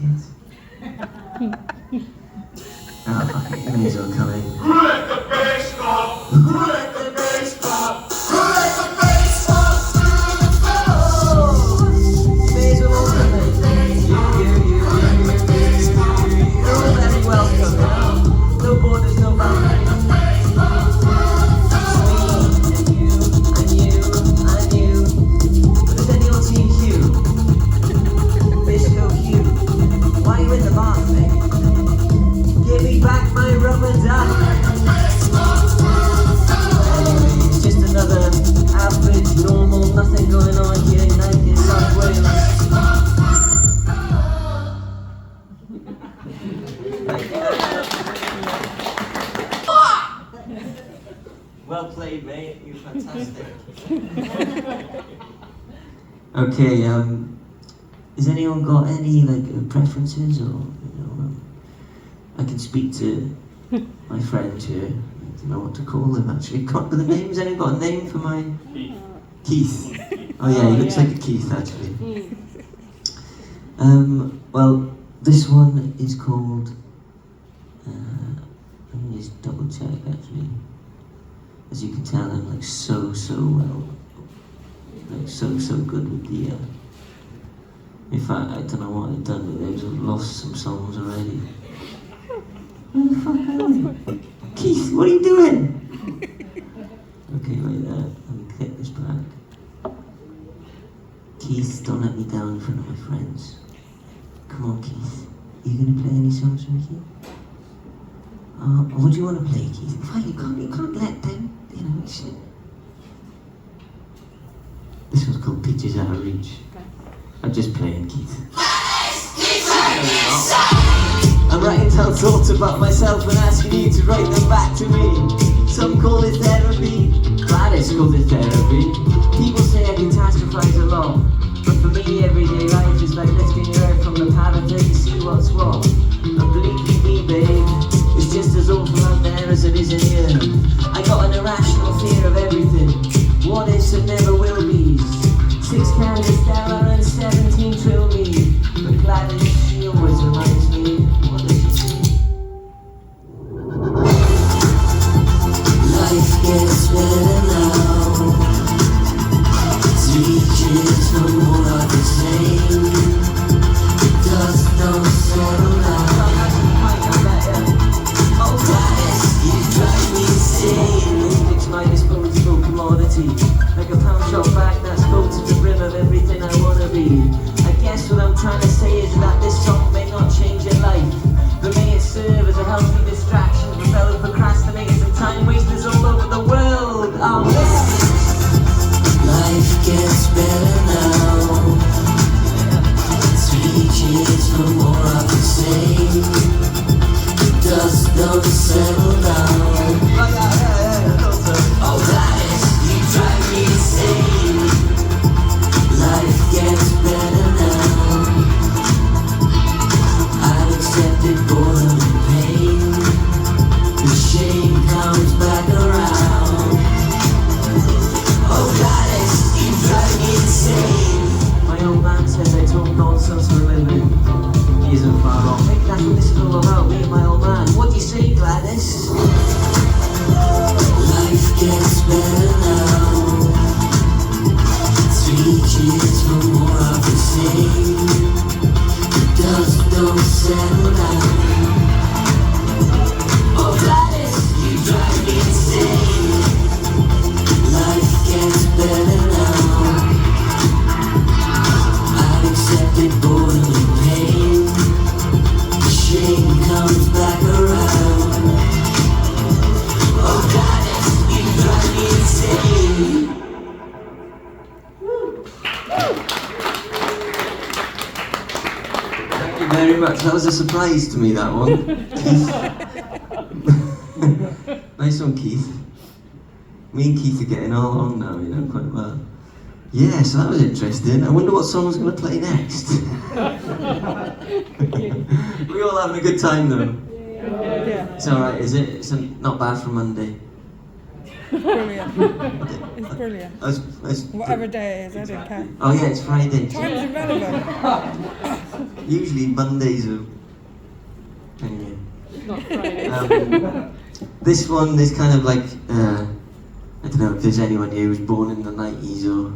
kids? Oh, fuck it, you may as well come in. Who let the bass stop? Who let the bass stop? Who let the bass stop through the floor? You may as well all come in. You're all very welcome. No borders, no boundaries. Well played, mate. You're fantastic. Okay, has anyone got any preferences, or I can speak to my friend here. I don't know what to call him actually. Got the names? Anyone got a name for my Keith? Oh yeah, he looks like a Keith actually. Well, this one is called. Let me just double check actually. As you can tell, I'm so good with the. In fact, I don't know what I've done with it. I've lost some songs already. Where the fuck are you? Keith, what are you doing? Okay, wait there. Let me click this back. Keith, don't let me down in front of my friends. Come on, Keith. Are you gonna play any songs for me, Keith? What do you want to play, Keith? Fine, you can't let them. Shit. This one's called Peaches Out of Reach. I'm just playing, Keith. I'm writing down thoughts about myself and asking you to write them back to me. Some call it therapy, Gladys calls it therapy. People say I catastrophize a lot, but for me everyday life is like lifting your head from the parapet to see what's what. And believe me, babe, it's just as awful out there as it is in here. I got an irrational fear of everything. What ifs and never will be's. 6 candles Stella and 17 trill me. But Gladys, she always reminds me. What does she say? Life gets better now. 3 kids, no more of the same. Dust don't settle down. Oh Gladys, you drive me insane. It's my disposable commodity, like a pound shop bag that's full to the brim of everything I wanna be. I guess what I'm trying to say is that this song may not change your life, but may it serve as a healthy distraction for fellow procrastinators and time wasters all over the world. Oh, life gets better now. 3 kids, no more of the same. Dust don't settle down. Oh Gladys, you drive me insane. Life gets better now. I've accepted boredom and pain. The shame comes back around. Oh Gladys, you drive me insane. My old man says I talk nonsense for a living. He isn't far off. Maybe that's what this is all about, me and my old man. What do you say, Gladys? Life gets better now. 3 kids, no more of the same. The dust don't settle down. Oh Gladys, you drive me insane. Life gets better now. I've accepted boredom and pain. The shame comes back around. Oh Gladys, you drive me insane. Thank you very much. That was a surprise to me, that one. Nice one, Keith. Me and Keith are getting all along now, quite well. Yeah, so that was interesting. I wonder what song was going to play next. We all having a good time though. Yeah. It's alright, is it? It's not bad for Monday. Brilliant. It's brilliant. Whatever day it is, I don't care. Oh yeah, it's Friday. Time's irrelevant. Usually Mondays are... Anyway. Not Friday. This one is kind of like, I don't know if there's anyone here who's born in the 90s or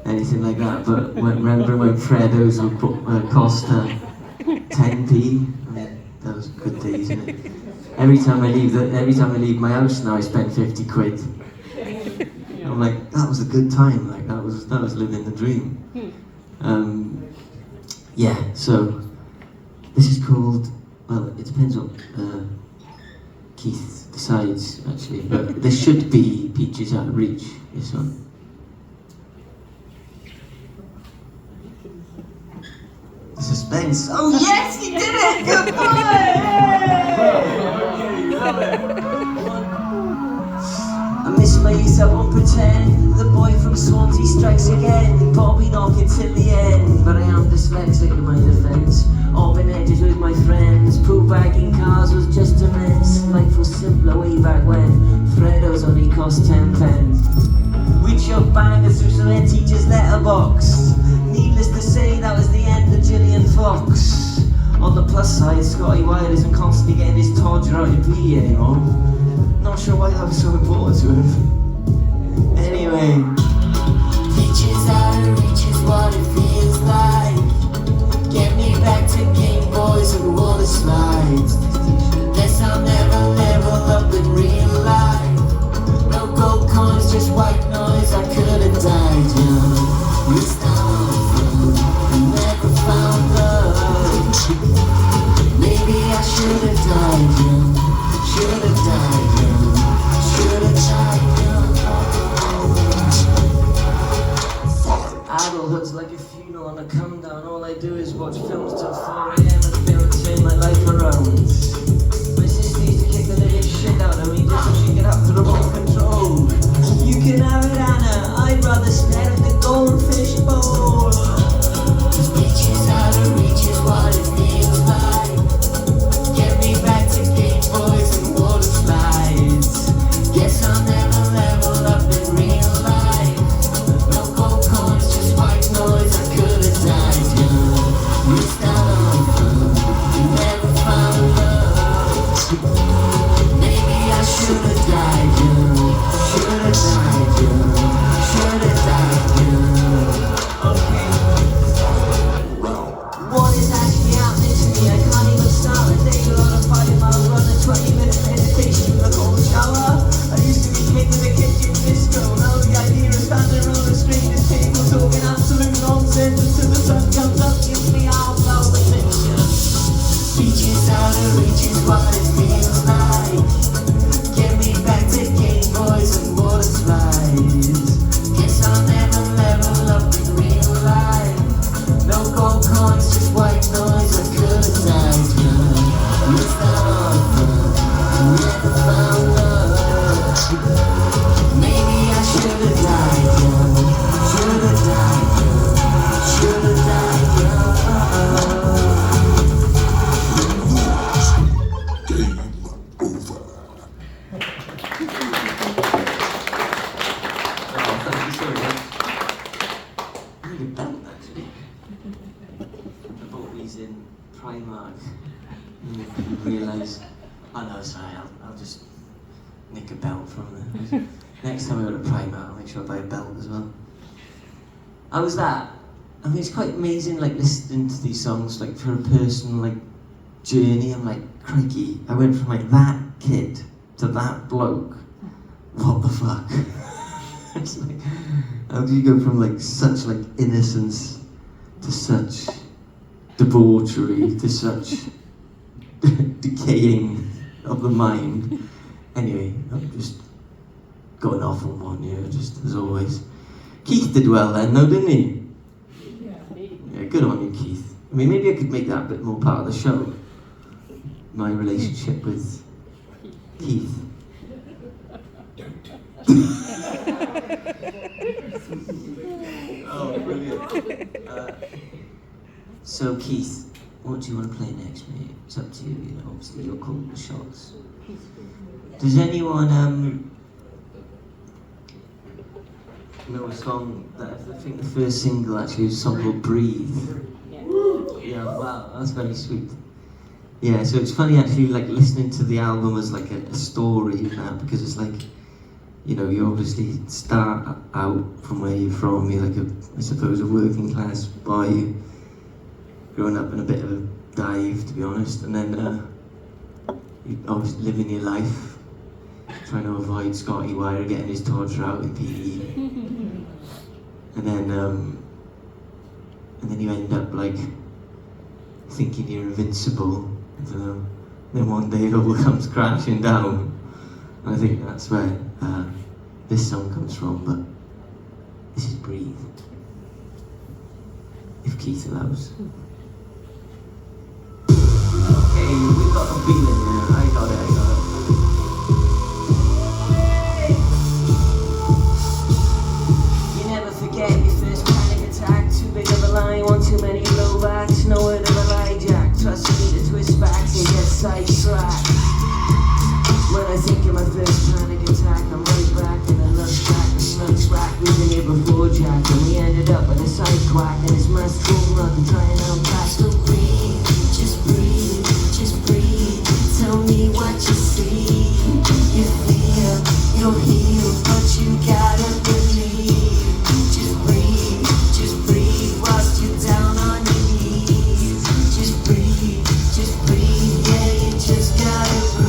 anything like that, but remember when Freddos would cost 10p? I mean, that was good days, isn't it? Every time I leave my house now, I spend 50 quid. I'm like, that was a good time. Like that was living the dream. Yeah. So this is called. Well, it depends what Keith decides actually, but this should be Peaches Out of Reach. This one. Suspense. Oh yes, he did it! Good boy! I miss my youth, I won't pretend. The boy from Swansea strikes again. Bobby knocking till the end. But I am dyslexic in my defence. Open edges with my friends. Poo bagging cars was just a mess. Life was simpler way back when Freddos only cost 10 pence. We'd shove bangers through some head teacher's letterbox. Needless to say, that was the end of Gillian Fox. On the plus side, Scotty Wilde isn't constantly getting his Todger out of PE anymore. Not sure why that was so important to him. Anyway. Peaches out of reach is what it feels like. Get me back to Game Boys and water slides. Guess I'll never level up in real life. No gold coins, just white noise, I could've died young. Missed out, never found love. Maybe I should've died young. Should've died young. Should've died young. Adulthood's like a funeral on a come down. All I do is watch films till 4 AM and fail to turn my life around. My sister used to kick the living shit out of me just so she could have the remote control. You can have it, Anna. I'd rather stare at the goldfish bowl. Peaches out of reach is what it feels like. Get me back to Game Boys and water slides. Guess I'll never level up in real life. No gold coins, just white noise, I could've died young. Missed out on fun, never found love. Maybe I should've died young. Should've died young. Should've died young. Okay. What is actually happening to me? I can't even start a day without a 5 mile run and 20-minute meditation in a cold shower. I used to be king of the kitchen disco. Now the idea of standing around a stranger's table talking absolute nonsense until the sun comes up gives me half out the picture. Peaches out of reach is what it feels like. Get me back to Game Boys and water slides. Guess I'll never level up in real life. No gold coins, just white noise, I could've died young. Missed out on fun, never found love. Maybe I should've died young. Should've died young. Should've died young. Game over. Oh, thank you so much. I need a belt actually. I bought these in Primark. You realise. Oh no, sorry, I'll just nick a belt from them. Next time I go to Primark, I'll make sure I buy a belt as well. How was that? I mean, it's quite amazing, like listening to these songs, like for a personal like journey. I'm like, crikey, I went from like that kid to that bloke. What the fuck? It's like, how do you go from like such like innocence to such debauchery to such decaying of the mind? Anyway, I'm just going off on one here, just as always. Keith did well then, though, didn't he? Yeah, good on you, Keith. I mean, maybe I could make that a bit more part of the show. My relationship with Keith. Oh, brilliant. So, Keith, what do you want to play next, mate? It's up to you, obviously you're calling the shots. Does anyone, know a song that I think the first single actually was a song called Breathe. Yeah, wow, that's very sweet. Yeah, so it's funny actually, like listening to the album as like a story now, because it's like, you know, you obviously start out from where you're from. You're like I suppose a working class boy, growing up in a bit of a dive, to be honest, and then you obviously living your life, trying to avoid Scotty Wire getting his torture out in PE, and then you end up like thinking you're invincible. I don't know. Then one day it all comes crashing down. And I think that's where this song comes from, but this is Breathe. If Keith allows. Okay, we've got a feeling here. I got it. You never forget your first panic attack. Too big of a lie, one too many blowbacks. No word of a lie, Jack. Trust me to twist backs and get sidetracked. When I think of my first panic attack, I'm right back in the lunch track, the slugs rack. We've been here before, Jack, and we ended up with a side quack, and it's my school run, trying out back. So breathe, just breathe, just breathe. Tell me what you see. You feel, you'll heal, but you gotta believe. Just breathe, whilst you're down on your knees. Just breathe, yeah, you just gotta breathe.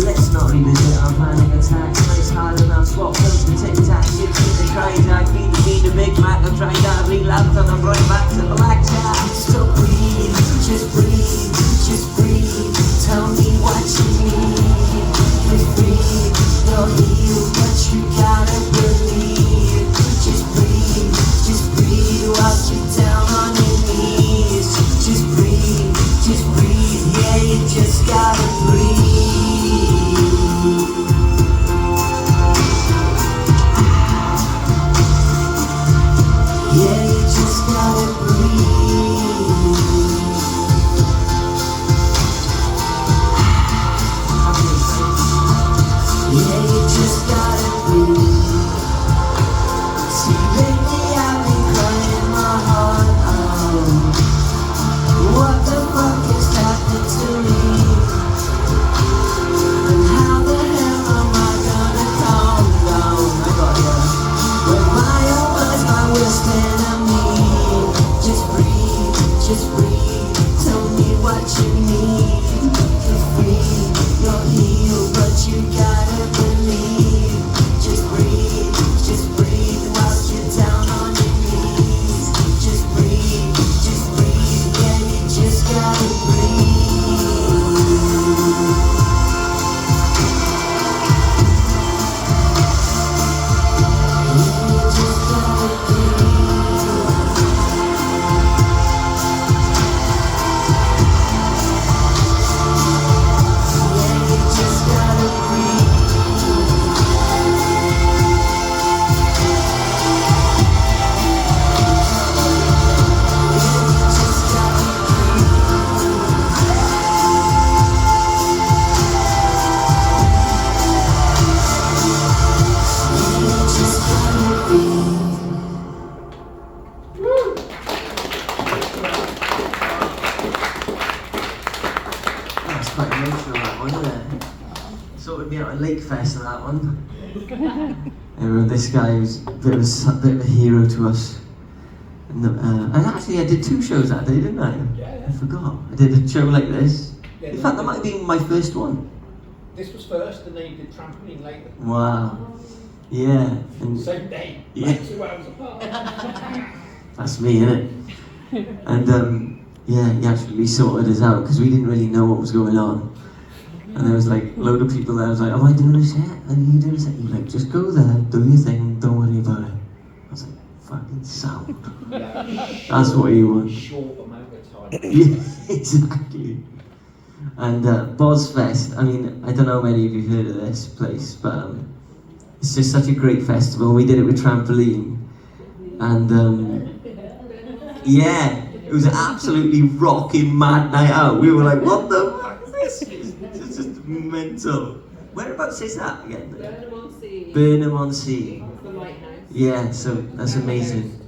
Let's not revisit our panic attacks. Nice hard enough, swap pills for Tic Tacs. You keep the cry jack, feed the Big Mac. I'm trying to relapse and I'm right back to the black jack. So breathe, just breathe, just breathe. Tell me what you need. Just breathe, you'll heal, but you gotta believe. Just breathe, whilst you're down on your knees. Just breathe, yeah, you just gotta breathe. Yeah, you just gotta breathe. Yeah, you just gotta breathe. See, lately I've been crying my heart out. What the fuck is happening to me? And how the hell am I gonna calm down? I got ya. When my own mind's my worst enemy. Just breathe, tell me what you need. Just breathe, you'll heal, but you gotta believe. Just breathe, whilst you're down on your knees. Just breathe, yeah, you just gotta breathe. Sorted me out at Lake Fest and that one. And this guy was a bit of a hero to us. And actually I did 2 shows that day, didn't I? Yeah. I forgot. I did a show like this. In fact, that might have been my first one. This was first, and then you did Trampoline later. Wow. Yeah. And Same day, Yeah. like 2 hours apart. that's me, innit? And yeah, he actually sorted us out because we didn't really know what was going on. And there was like a load of people there. I was like, am I doing a set? Are you doing a set? He was like, just go there, do your thing, don't worry about it. I was like, fucking sound. Yeah. That's what you want. Short amount of time. Yeah, exactly. And Bozfest, I mean, I don't know how many of you heard of this place, but it's just such a great festival. We did it with Trampolene, and yeah, it was an absolutely rocking mad night out. We were like, what the fuck is this? It's just mental. Whereabouts is that again? Burnham-on-Sea. Burnham-on-Sea. The lighthouse. Yeah, so that's amazing.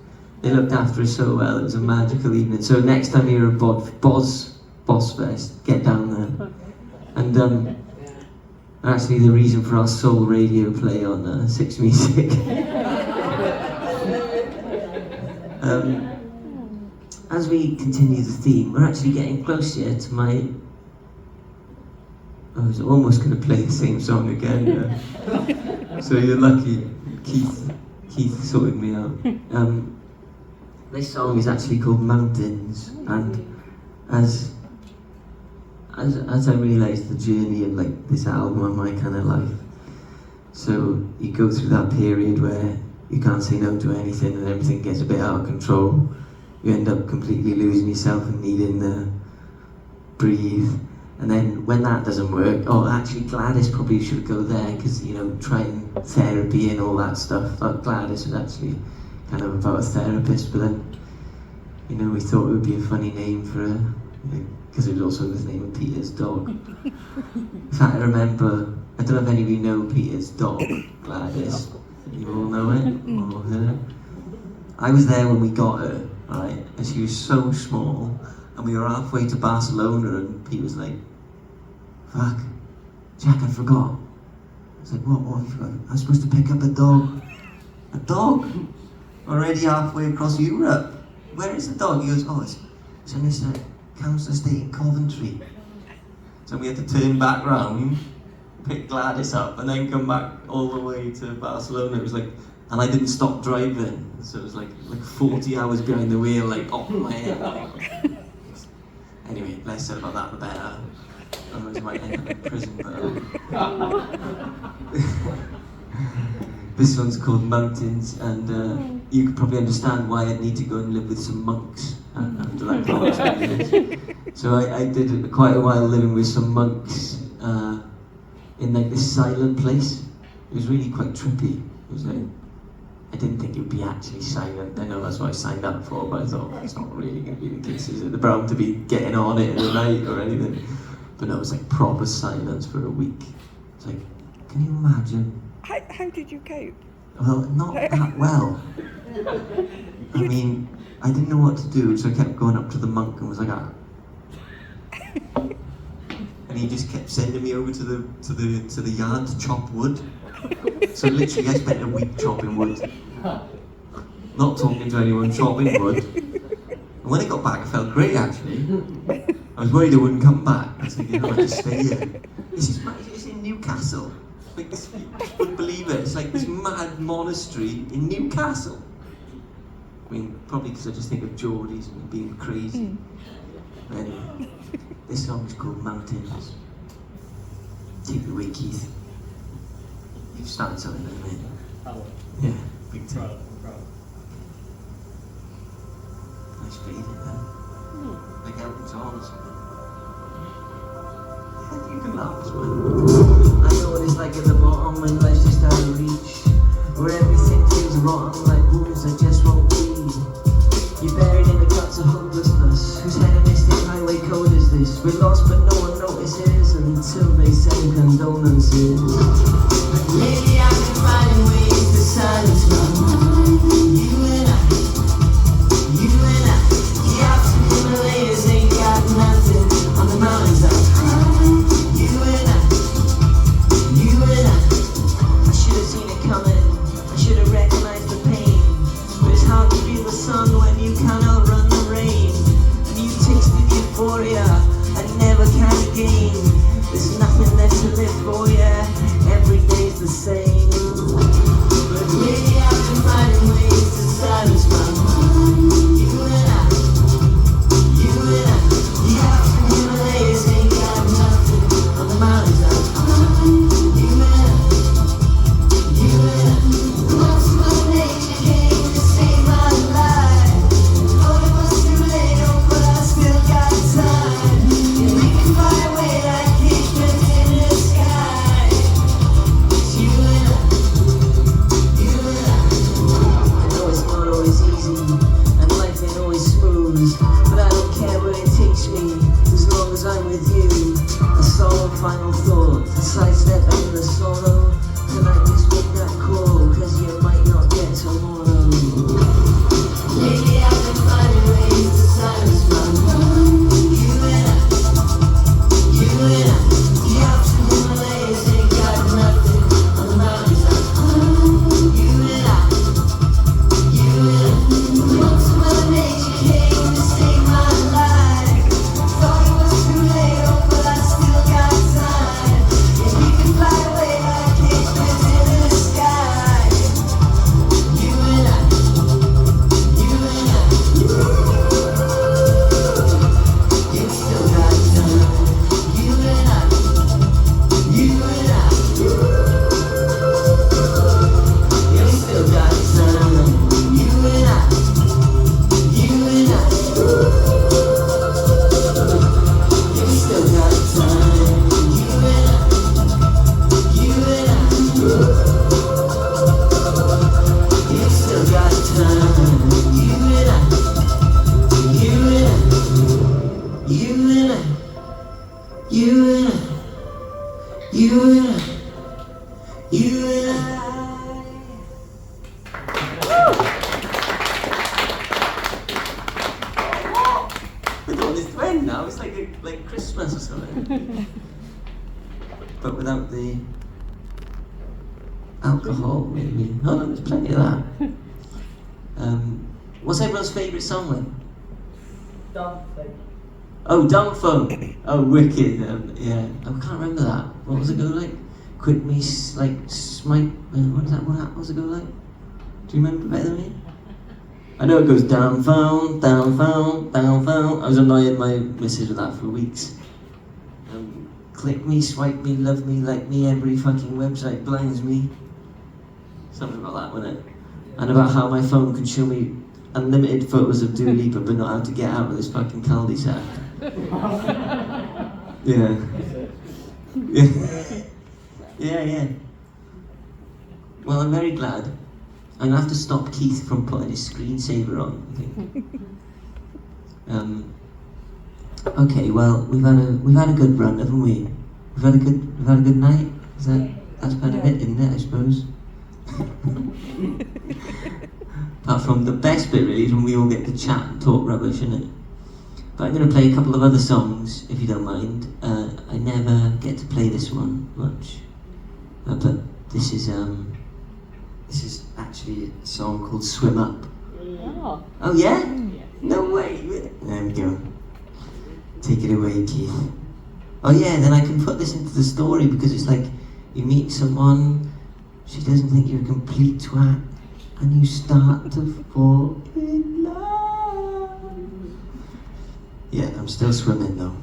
They looked after us so well. It was a magical evening. So next time you're at Bozfest, get down there. And actually, the reason for our soul radio play on 6 Music. As we continue the theme, we're actually getting close here to my. I was almost going to play the same song again. So you're lucky, Keith sorted me out. This song is actually called Mountains, and as I realised the journey of like this album and my kind of life, so you go through that period where you can't say no to anything and everything gets a bit out of control. You end up completely losing yourself and needing to breathe. And then when that doesn't work, actually Gladys probably should go there because, you know, trying therapy and all that stuff. Gladys was actually kind of about a therapist, but then, you know, we thought it would be a funny name for her, because it was also the name of Peter's dog. In fact, I remember, I don't know if any of you know Peter's dog, Gladys. You all know it, or her. I was there when we got her, right, and she was so small, and we were halfway to Barcelona, and Pete was like, fuck, Jack, I forgot. I was like, what have you forgot? I was supposed to pick up a dog. A dog? Already halfway across Europe. Where is the dog? He goes, it's in this council estate in Coventry. So we had to turn back round, pick Gladys up, and then come back all the way to Barcelona. It was like, and I didn't stop driving, so it was like 40 hours behind the wheel, like off my head. Anyway, less said about that, the better. Otherwise I might end up in prison. But, this one's called Mountains, and you could probably understand why I'd need to go and live with some monks after that whole experience. So I did quite a while living with some monks in like this silent place. It was really quite trippy. It was like, I didn't think it would be actually silent. I know that's what I signed up for, but I thought that's not really going to be the case, is it? The bound to be getting on it in the night or anything. But no, it was like proper silence for a week. It's like, can you imagine? How did you cope? Well, not that well. I mean, I didn't know what to do, so I kept going up to the monk and was like, and he just kept sending me over to the yard to chop wood. So literally, I spent a week chopping wood, not talking to anyone, chopping wood. And when I got back, I felt great actually. I was worried I wouldn't come back. I was thinking, I'll just stay here. It's in Newcastle. Like this, you wouldn't believe it. It's like this mad monastery in Newcastle. I mean, probably because I just think of Geordies and being crazy. Anyway, this song is called Mountains. Take it away, Keith. You've started something, haven't you? Yeah, big time. Nice fading there. Like Elton John or something. You can laugh as well. I know what it's like at the bottom when life's just out of reach, where everything feels rotten like wounds that just won't bleed. You're buried in the guts of hopelessness. Whose hedonistic highway code is this? We're lost but no one notices until they send condolences. Lately I've been finding ways to silence my mind. You and I, the Alps and Himalayas ain't got nothing on the mountains I've climbed. You and I, I should have seen it coming, I should have recognized the pain. But it's hard to feel the sun when you can't outrun the rain. And you tasted euphoria and never can again. There's nothing left to live for, yeah. Every You and I. I don't want this to end now. It's like Christmas or something. But without the alcohol, maybe. Oh no, there's plenty of that. What's everyone's favourite song then? Dumb thing. Oh, Dumb Phone. Oh, wicked. Yeah, I can't remember that. What was it go like? Quick me, smite. What was it go like? Do you remember better than me? I know it goes down phone, down phone, down phone. I was annoying my missus with that for weeks. Click me, swipe me, love me, like me, every fucking website blinds me. Something about that, wasn't it? And about how my phone can show me unlimited photos of Dua Lipa, but not how to get out of this fucking cul-de-sac. Yeah. Yeah. Well, I'm very glad. I'm gonna have to stop Keith from putting his screensaver on, I think. Okay, well, we've had a good run, haven't we? We've had a good night. That's kind of it, isn't it? I suppose. Apart from the best bit, really, is when we all get to chat and talk rubbish, isn't it? But I'm going to play a couple of other songs, if you don't mind. I never get to play this one much, but this is actually a song called "Swim Up." Oh yeah? No way. There we go. Take it away, Keith. Oh yeah, then I can put this into the story because it's like you meet someone, she doesn't think you're a complete twat, and you start to fall in love. Yeah, I'm still swimming though.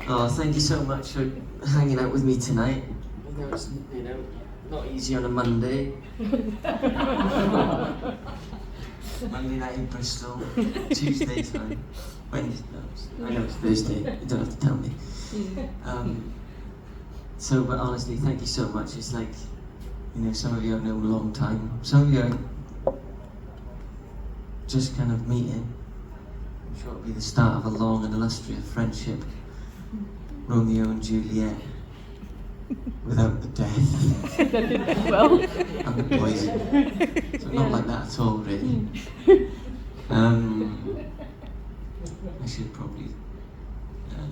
Oh, thank you so much for hanging out with me tonight. I know it's, not easy on a Monday. Monday night in Bristol, Tuesday time, Wednesday, no, I know it's Thursday, you don't have to tell me. So, but honestly, thank you so much. It's like, some of you I've known a long time, some of you are just kind of meeting. I'm sure it'll be the start of a long and illustrious friendship. Romeo and Juliet, without the death. Well. And the poison. So not like that at all, really. I should probably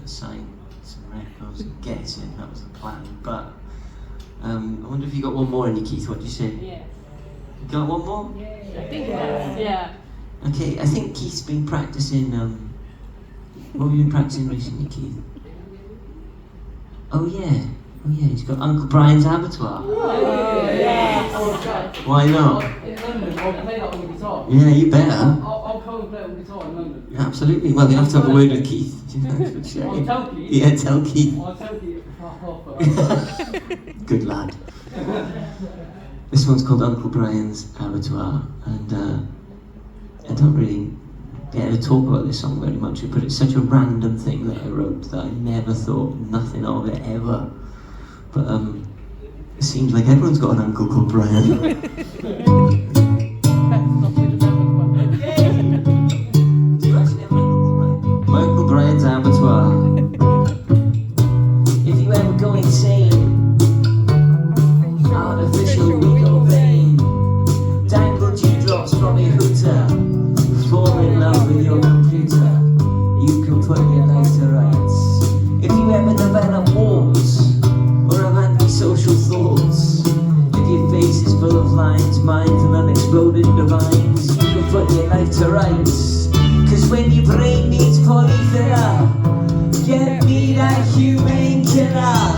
sign some records and get it in, that was the plan. But I wonder if you got one more in you, Keith, what do you say? Yeah. You got one more? I think yes. Yeah. Okay, I think Keith's been practicing, what have you been practicing recently, Keith? Oh yeah, he's got Uncle Brian's Abattoir. Oh, yes. Why not? In London, I'll play that on the guitar. Yeah, you better. I'll come and play on the guitar in London. Absolutely. Well, you have to have a word with Keith. I'll tell Keith. Yeah, tell Keith. I'll tell Keith. But Good lad. This one's called Uncle Brian's Abattoir, and I don't really get to talk about this song very much, but it's such a random thing that I wrote that I never thought nothing of it ever. But it seems like everyone's got an uncle called Brian. That's not good enough. Do you actually have an uncle called Brian? My Uncle Brian's Abattoir. If you ever go insane, artificial legal vein, dangle dewdrops from your hooter, fall in love with your computer, you can put your life to rights. If you ever develop warts, or have antisocial thoughts, if your face is full of lines, minds and unexploded divines, you can put your life to rights. Cause when your brain needs polyfiller, get me that humane killer,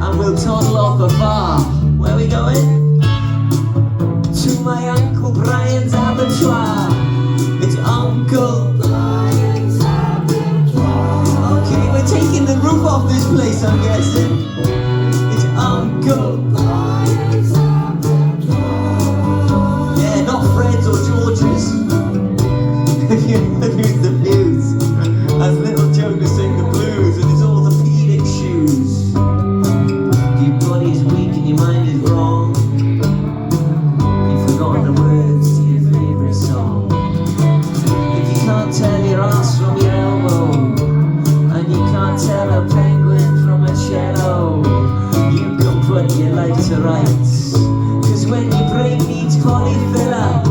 and we'll toddle off afar. Where we going? To my Uncle Brian's Abattoir. It's Uncle Brian's Abattoir. Okay, we're taking the roof off this place, I'm guessing. It's Uncle Brian's Abattoir. Yeah, not Fred's or George's. If you lose the blues, as little Joe to sing the blues, and it's all the orthopedic shoes. Your body is weak and your mind is wrong. You've forgotten the words to your favourite song. If you can't tell your ass from your elbow, and you can't tell a penguin from a cello, you can put your life to rights. Cause when your brain needs polyfiller,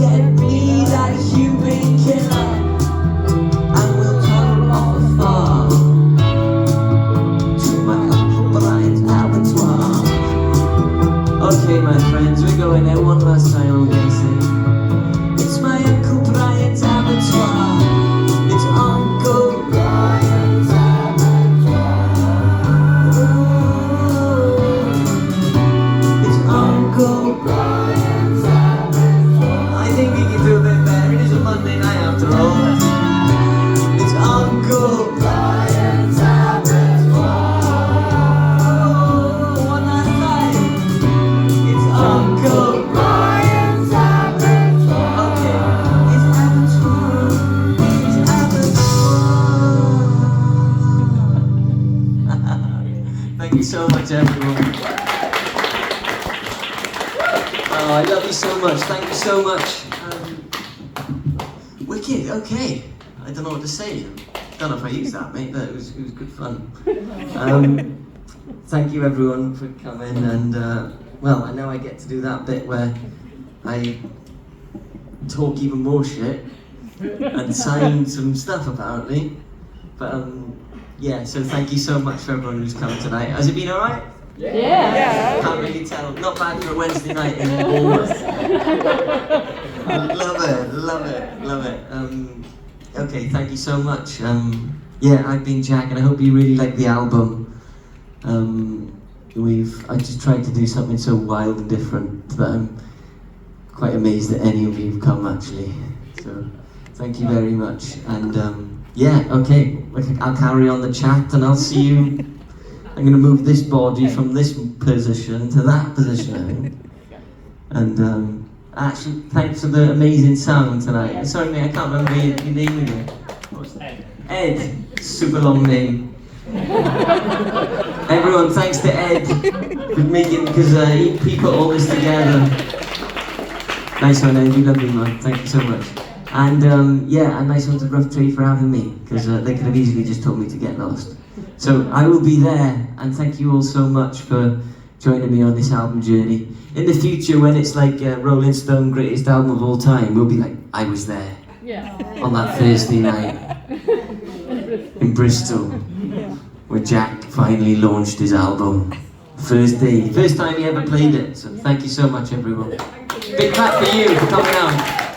get me that human killer, and we'll toddle off afar to my Uncle Brian's Abattoir. Okay, my friends, we're going there one last time, I'm guessing. It's my Uncle Brian's Abattoir. It's Uncle Brian's Abattoir. It's Uncle Brian's Abattoir. I think we can do a bit better. It is a Monday night after all. It's Uncle Brian's Abattoir. One last time. It's Uncle Brian's Abattoir. Okay, it's Abattoir. It's Abattoir. Thank you so much, everyone. Oh, I love you so much. Thank you so much. Wicked. Okay. I don't know what to say. Don't know if I used that, mate, but it was good fun. Thank you, everyone, for coming. And well, I know I get to do that bit where I talk even more shit and sign some stuff, apparently. But yeah. So thank you so much for everyone who's come tonight. Has it been all right? Yeah. Can't really tell. Not bad for a Wednesday night in Bournemouth. Love it. Okay, thank you so much. Yeah, I've been Jack, and I hope you really like the album. I just tried to do something so wild and different that I'm quite amazed that any of you have come, actually. So, thank you very much, and Yeah, okay. I'll carry on the chat and I'll see you. I'm going to move this body from this position to that position, I think. And actually, thanks for the amazing sound tonight. Sorry, mate, I can't remember your name again. What's Ed? Ed. Super long name. Everyone, thanks to Ed for making, because he put all this together. Nice one, Ed. You love me, man. Thank you so much. And yeah, a nice one to Rough Trade for having me, because they could have easily just told me to get lost. So I will be there, and thank you all so much for joining me on this album journey. In the future, when it's like Rolling Stone greatest album of all time, we'll be like, I was there Yeah. on that Thursday night in Bristol, where Jack finally launched his album. First time he ever played it. So thank you so much, everyone. Big clap for you for coming out.